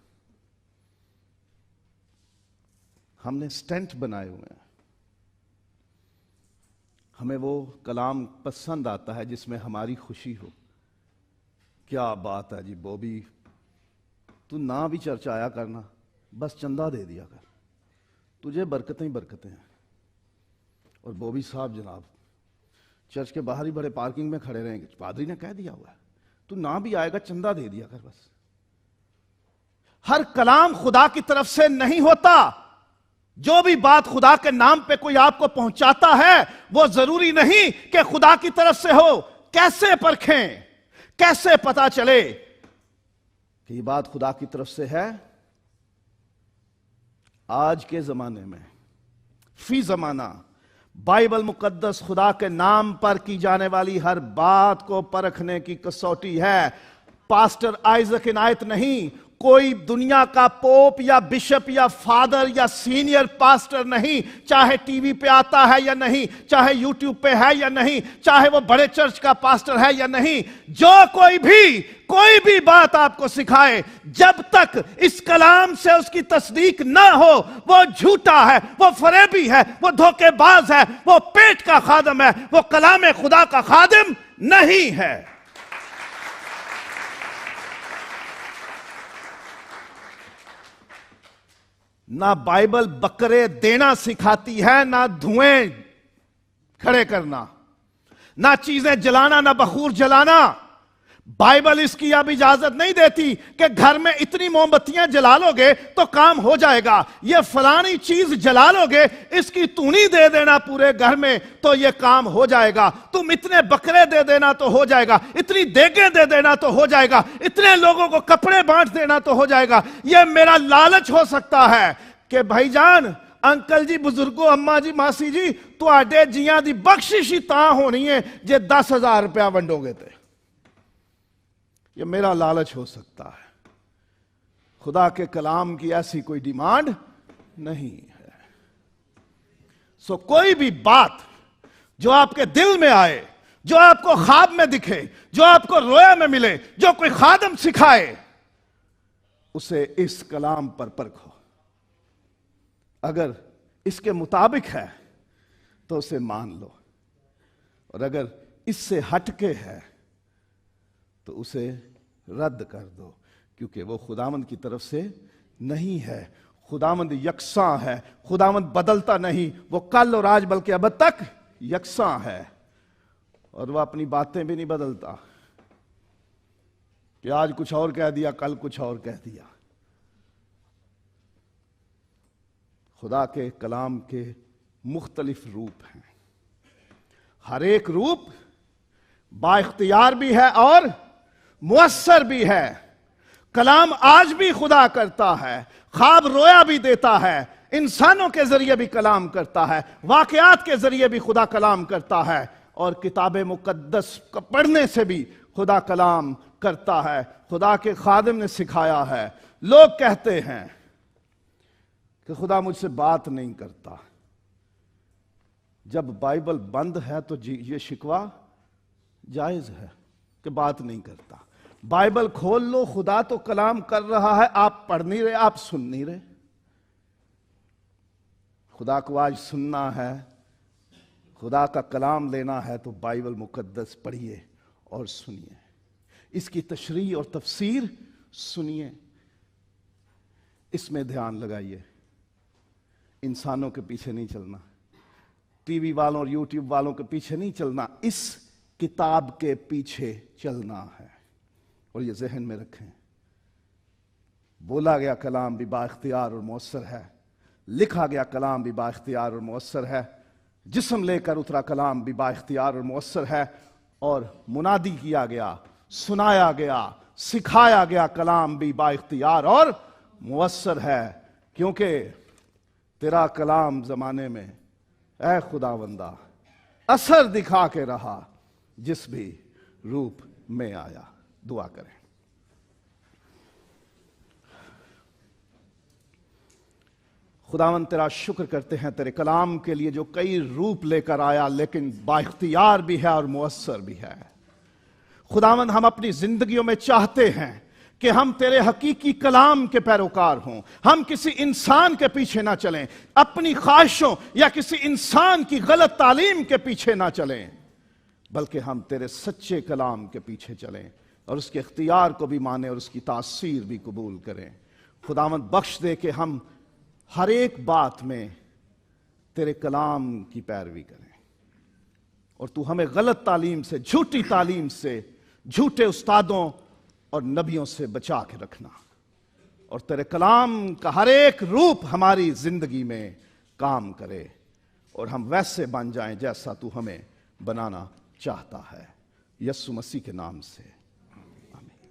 ہم نے سٹینٹ بنائے ہوئے ہیں. ہمیں وہ کلام پسند آتا ہے جس میں ہماری خوشی ہو. کیا بات ہے جی بوبی، تو نہ بھی چرچ آیا کرنا، بس چندہ دے دیا کر، تجھے برکتیں برکتیں ہیں. اور بوبی صاحب جناب چرچ کے باہر ہی بڑے پارکنگ میں کھڑے رہیں گے، پادری نے کہہ دیا ہوا ہے تو نہ بھی آئے گا چندہ دے دیا کر. بس ہر کلام خدا کی طرف سے نہیں ہوتا. جو بھی بات خدا کے نام پہ کوئی آپ کو پہنچاتا ہے وہ ضروری نہیں کہ خدا کی طرف سے ہو. کیسے پرکھیں، کیسے پتا چلے کہ یہ بات خدا کی طرف سے ہے؟ آج کے زمانے میں فی زمانہ بائبل مقدس خدا کے نام پر کی جانے والی ہر بات کو پرکھنے کی کسوٹی ہے. پاسٹر آئزک عنایت نہیں، کوئی دنیا کا پوپ یا بشپ یا فادر یا سینئر پاسٹر نہیں، چاہے ٹی وی پہ آتا ہے یا نہیں، چاہے یوٹیوب پہ ہے یا نہیں، چاہے وہ بڑے چرچ کا پاسٹر ہے یا نہیں. جو کوئی بھی بات آپ کو سکھائے، جب تک اس کلام سے اس کی تصدیق نہ ہو وہ جھوٹا ہے، وہ فریبی ہے، وہ دھوکے باز ہے، وہ پیٹ کا خادم ہے، وہ کلام خدا کا خادم نہیں ہے. نہ بائبل بکرے دینا سکھاتی ہے، نہ دھوئیں کھڑے کرنا، نہ چیزیں جلانا، نہ بخور جلانا. بائبل اس کی اب اجازت نہیں دیتی کہ گھر میں اتنی موم بتیاں جلا لو گے تو کام ہو جائے گا، یہ فلانی چیز جلا لو گے، اس کی تونی دے دینا پورے گھر میں تو یہ کام ہو جائے گا، تم اتنے بکرے دے دینا تو ہو جائے گا، اتنی دیگیں دے دینا تو ہو جائے گا، اتنے لوگوں کو کپڑے بانٹ دینا تو ہو جائے گا. یہ میرا لالچ ہو سکتا ہے کہ بھائی جان، انکل جی، بزرگو، اماں جی، ماسی جی، تواڈے جیاں دی بخشش ہی تاں ہونی ہے جے 10,000 روپیہ ونڈو گے تے. یہ میرا لالچ ہو سکتا ہے. خدا کے کلام کی ایسی کوئی ڈیمانڈ نہیں ہے. سو کوئی بھی بات جو آپ کے دل میں آئے، جو آپ کو خواب میں دکھے، جو آپ کو رویا میں ملے، جو کوئی خادم سکھائے، اسے اس کلام پر پرکھو. اگر اس کے مطابق ہے تو اسے مان لو، اور اگر اس سے ہٹ کے ہے تو اسے رد کر دو، کیونکہ وہ خداوند کی طرف سے نہیں ہے. خداوند یکساں ہے، خداوند بدلتا نہیں، وہ کل اور آج بلکہ ابد تک یکساں ہے، اور وہ اپنی باتیں بھی نہیں بدلتا کہ آج کچھ اور کہہ دیا، کل کچھ اور کہہ دیا. خدا کے کلام کے مختلف روپ ہیں، ہر ایک روپ با اختیار بھی ہے اور مؤثر بھی ہے. کلام آج بھی خدا کرتا ہے، خواب رویا بھی دیتا ہے، انسانوں کے ذریعے بھی کلام کرتا ہے، واقعات کے ذریعے بھی خدا کلام کرتا ہے، اور کتاب مقدس کو پڑھنے سے بھی خدا کلام کرتا ہے. خدا کے خادم نے سکھایا ہے. لوگ کہتے ہیں کہ خدا مجھ سے بات نہیں کرتا. جب بائبل بند ہے تو یہ شکوہ جائز ہے کہ بات نہیں کرتا. بائبل کھول لو، خدا تو کلام کر رہا ہے، آپ پڑھ نہیں رہے، آپ سن نہیں رہے. خدا کو آج سننا ہے، خدا کا کلام لینا ہے تو بائبل مقدس پڑھیے اور سنیے، اس کی تشریح اور تفسیر سنیے، اس میں دھیان لگائیے. انسانوں کے پیچھے نہیں چلنا. ٹی وی والوں اور یوٹیوب والوں کے پیچھے نہیں چلنا، اس کتاب کے پیچھے چلنا ہے۔ اور یہ ذہن میں رکھیں، بولا گیا کلام بھی با اختیار اور مؤثر ہے، لکھا گیا کلام بھی با اختیار اور مؤثر ہے، جسم لے کر اترا کلام بھی با اختیار اور مؤثر ہے، اور منادی کیا گیا، سنایا گیا، سکھایا گیا کلام بھی با اختیار اور مؤثر ہے، کیونکہ تیرا کلام زمانے میں اے خداوندہ اثر دکھا کے رہا جس بھی روپ میں آیا۔ دعا کریں۔ خداوند تیرا شکر کرتے ہیں تیرے کلام کے لیے جو کئی روپ لے کر آیا، لیکن با اختیار بھی ہے اور مؤثر بھی ہے۔ خداوند ہم اپنی زندگیوں میں چاہتے ہیں کہ ہم تیرے حقیقی کلام کے پیروکار ہوں، ہم کسی انسان کے پیچھے نہ چلیں، اپنی خواہشوں یا کسی انسان کی غلط تعلیم کے پیچھے نہ چلیں، بلکہ ہم تیرے سچے کلام کے پیچھے چلیں اور اس کے اختیار کو بھی مانیں اور اس کی تاثیر بھی قبول کریں۔ خداوند بخش دے کہ ہم ہر ایک بات میں تیرے کلام کی پیروی کریں، اور تو ہمیں غلط تعلیم سے، جھوٹی تعلیم سے، جھوٹے استادوں اور نبیوں سے بچا کے رکھنا، اور تیرے کلام کا ہر ایک روپ ہماری زندگی میں کام کرے اور ہم ویسے بن جائیں جیسا تو ہمیں بنانا چاہتا ہے۔ یسوع مسیح کے نام سے